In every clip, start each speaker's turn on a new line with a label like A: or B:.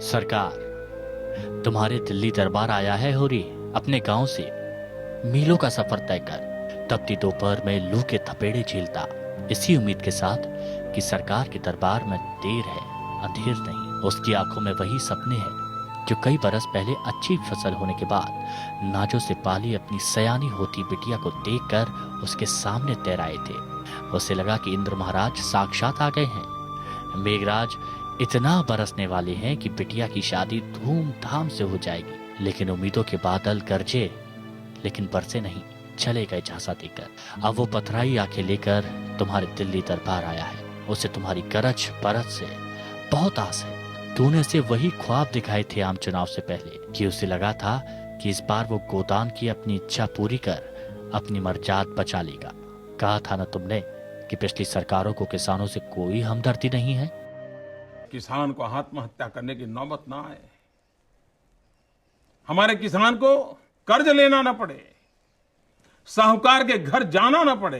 A: सरकार, तुम्हारे दिल्ली दरबार आया है होरी अपने गांव से मीलों का सफर तय कर तपती दोपहर में लू के थपेड़े झेलता, इसी उम्मीद के साथ कि सरकार के दरबार में देर है अंधेर नहीं। उसकी आंखों में वही सपने हैं जो कई बरस पहले अच्छी फसल होने के बाद नाजों से पाली अपनी सयानी होती बिटिया को देखकर उसके सामने तैराए थे। उसे लगा कि इंद्र महाराज साक्षात आ गए हैं। मेघराज इतना बरसने वाले हैं कि बिटिया की शादी धूमधाम से हो जाएगी। लेकिन उम्मीदों के बादल गरजे, लेकिन बरसे नहीं, चले गए झांसा देकर। अब वो पथराई आंखें लेकर तुम्हारे दिल्ली दरबार आया है। उसे तुम्हारी गरज परत से बहुत आस है। तूने उसे वही ख्वाब दिखाए थे आम चुनाव से पहले कि उसे लगा था कि इस बार वो गोदान की अपनी इच्छा पूरी कर अपनी मर्जाद बचा लेगा। कहा था ना तुमने कि पिछली सरकारों को किसानों से कोई हमदर्दी नहीं है।
B: किसान को आत्महत्या करने की नौबत ना आए, हमारे किसान को कर्ज लेना ना पड़े, साहूकार के घर जाना ना पड़े।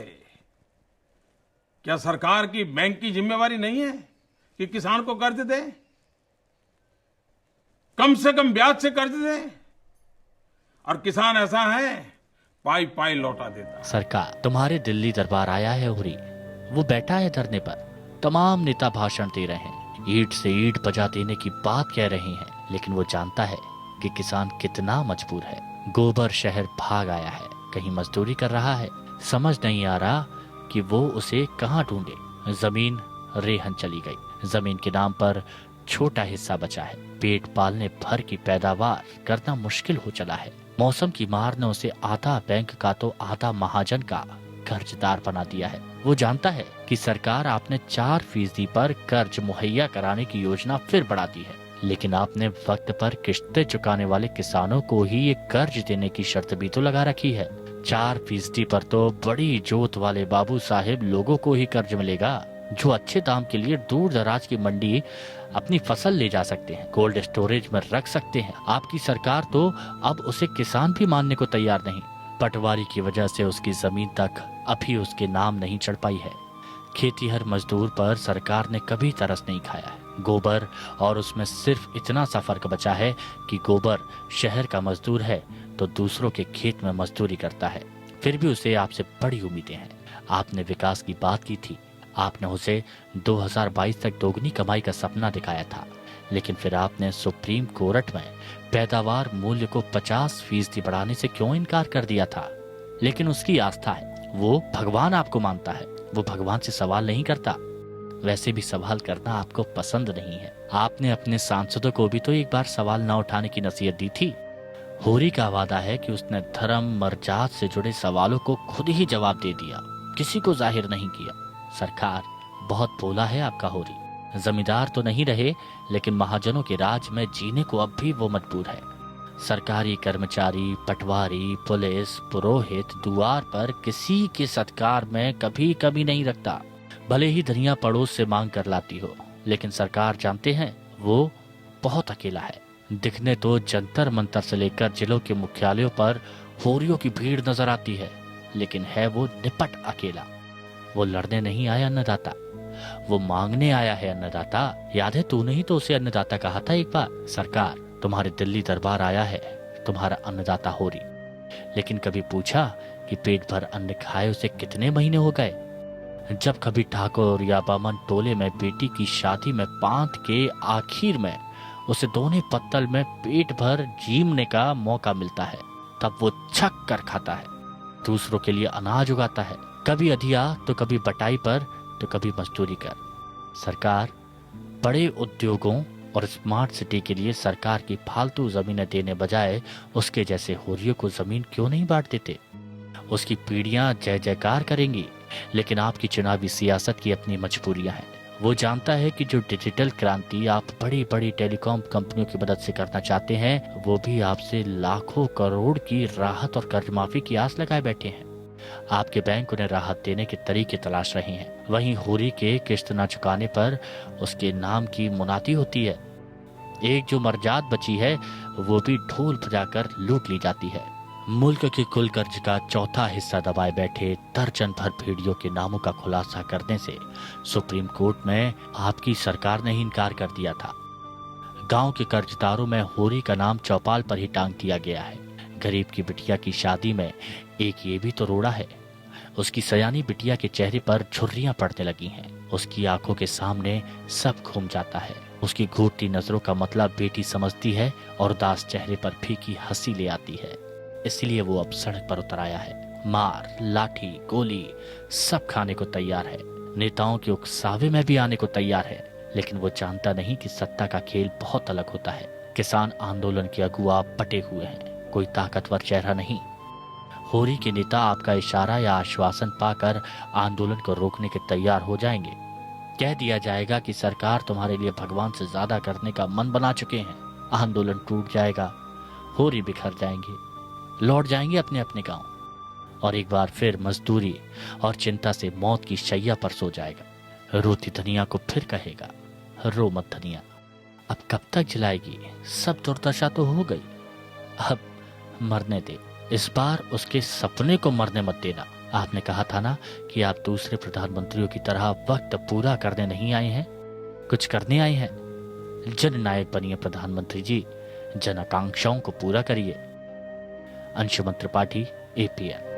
B: क्या सरकार की बैंक की जिम्मेवारी नहीं है कि किसान को कर्ज दे, कम से कम ब्याज से कर्ज दे? और किसान ऐसा है पाई पाई लौटा देता।
A: सरकार, तुम्हारे दिल्ली दरबार आया है होरी। वो बैठा है धरने पर। तमाम नेता भाषण दे रहे हैं, ईंट से ईंट बजा देने की बात कह रहे हैं, लेकिन वो जानता है कि किसान कितना मजबूर है। गोबर शहर भाग आया है, कहीं मजदूरी कर रहा है। समझ नहीं आ रहा कि वो उसे कहाँ ढूंढे। जमीन रेहन चली गई, जमीन के नाम पर छोटा हिस्सा बचा है। पेट पालने भर की पैदावार करना मुश्किल हो चला है। मौसम की मार ने उसे आधा बैंक का तो आधा महाजन का कर्जदार बना दिया है। वो जानता है कि सरकार आपने 4% पर कर्ज मुहैया कराने की योजना फिर बढ़ा दी है, लेकिन आपने वक्त पर किश्तें चुकाने वाले किसानों को ही ये कर्ज देने की शर्त भी तो लगा रखी है। 4% पर तो बड़ी जोत वाले बाबू साहेब लोगों को ही कर्ज मिलेगा, जो अच्छे दाम के लिए दूर दराज की मंडी अपनी फसल ले जा सकते हैं, कोल्ड स्टोरेज में रख सकते हैं। आपकी सरकार तो अब उसे किसान भी मानने को तैयार नहीं। पटवारी की वजह से उसकी जमीन तक अभी उसके नाम नहीं चढ़ पाई है। खेतीहर मजदूर पर सरकार ने कभी तरस नहीं खाया है। गोबर और उसमें सिर्फ इतना सा फर्क बचा है कि गोबर शहर का मजदूर है तो दूसरों के खेत में मजदूरी करता है। फिर भी उसे आपसे बड़ी उम्मीदें हैं। आपने विकास की बात की थी, आपने उसे 2022 तक दोगुनी कमाई का सपना दिखाया था, लेकिन फिर आपने सुप्रीम कोर्ट में पैदावार मूल्य को 50% बढ़ाने से क्यों इनकार कर दिया था? लेकिन उसकी आस्था है, वो भगवान आपको मानता है, वो भगवान से सवाल नहीं करता। वैसे भी सवाल करना आपको पसंद नहीं है। आपने अपने सांसदों को भी तो एक बार सवाल न उठाने की नसीहत दी थी। होरी का वादा है कि उसने धर्म मर्जात से जुड़े सवालों को खुद ही जवाब दे दिया, किसी को जाहिर नहीं किया। सरकार, बहुत भोला है आपका होरी। जमींदार तो नहीं रहे, लेकिन महाजनों के राज में जीने को अब भी वो मजबूर है। सरकारी कर्मचारी, पटवारी, पुलिस, पुरोहित द्वार पर किसी के सत्कार में कभी कमी नहीं रखता, भले ही धनिया पड़ोस से मांग कर लाती हो। लेकिन सरकार जानते हैं वो बहुत अकेला है। दिखने तो जंतर मंतर से लेकर जिलों के मुख्यालयों पर होरियों की भीड़ नजर आती है, लेकिन है वो निपट अकेला। वो लड़ने नहीं आया अन्नदाता, वो मांगने आया है अन्नदाता। याद है तूने ही तो उसे अन्नदाता कहा था एक बार। सरकार, तुम्हारे दिल्ली दरबार आया है तुम्हारा अन्नदाता होरी, लेकिन कभी पूछा कि पेट भर अन्न खाए उसे कितने महीने हो गए? जब कभी ठाकुर या बामन टोले में बेटी की शादी में पांत के आखिर में उसे दोने पत्तल में पेट भर जीमने का मौका मिलता है, तब वो छक कर खाता है, दूसरों के लिए अनाज उगाता है, कभी अधिया तो कभी बटाई पर तो कभी मजदूरी कर। सरकार, बड़े उद्योगों और स्मार्ट सिटी के लिए सरकार की फालतू जमीनें देने बजाय उसके जैसे होरियों को जमीन क्यों नहीं बांट देते? उसकी पीढ़ियां जय जयकार करेंगी, लेकिन आपकी चुनावी सियासत की अपनी मजबूरियां हैं। वो जानता है कि जो डिजिटल क्रांति आप बड़ी बड़ी टेलीकॉम कंपनियों की मदद से करना चाहते हैं, वो भी आपसे लाखों करोड़ की राहत और कर्ज माफी की आस लगाए बैठे हैं। आपके बैंक उन्हें राहत देने के तरीके तलाश रहे हैं। वहीं होरी के किश्त न चुकाने पर उसके नाम की मुनादी होती है। एक जो मर्जाद बची है वो भी ढोल बजाकर लूट ली जाती है। मुल्क के कुल कर्ज का चौथा हिस्सा दबाए बैठे दर्जन भर भेड़ियों के नामों का खुलासा करने से सुप्रीम कोर्ट में आपकी सरकार ने ही इनकार कर दिया था। गांव के कर्जदारों में होरी का नाम चौपाल पर ही टांग दिया गया है। गरीब की बिटिया की शादी में एक ये भी तो रोड़ा है। उसकी सयानी बिटिया के चेहरे पर झुर्रियां पड़ने लगी हैं। उसकी आंखों के सामने सब घूम जाता है। उसकी घूरती नजरों का मतलब बेटी समझती है और उदास चेहरे पर फीकी हंसी ले आती है। इसलिए वो अब सड़क पर उतर आया है। मार, लाठी, गोली सब खाने को तैयार है। नेताओं के उकसावे में भी आने को तैयार है। लेकिन वो जानता नहीं कि सत्ता का खेल बहुत अलग होता है। किसान आंदोलन के अगुआ बटे हुए हैं, कोई ताकतवर चेहरा नहीं। होरी के नेता आपका इशारा या आश्वासन पाकर आंदोलन को रोकने के तैयार हो जाएंगे। कह दिया जाएगा कि सरकार तुम्हारे लिए भगवान से ज्यादा करने का मन बना चुके हैं। आंदोलन टूट जाएगा, होरी बिखर जाएंगे, लौट जाएंगे अपने अपने गांव और एक बार फिर मजदूरी और चिंता से मौत की शैया पर सो जाएगा। रोती धनिया को फिर कहेगा, रो मत धनिया, अब कब तक जलाएगी, सब दुर्दशा तो हो गई, अब मरने दे। इस बार उसके सपने को मरने मत देना। आपने कहा था ना कि आप दूसरे प्रधानमंत्रियों की तरह वक्त पूरा करने नहीं आए हैं, कुछ करने आए हैं। जननायक बनिए प्रधानमंत्री जी, जन आकांक्षाओं को पूरा करिए। अंशुमन त्रिपाठी, APN।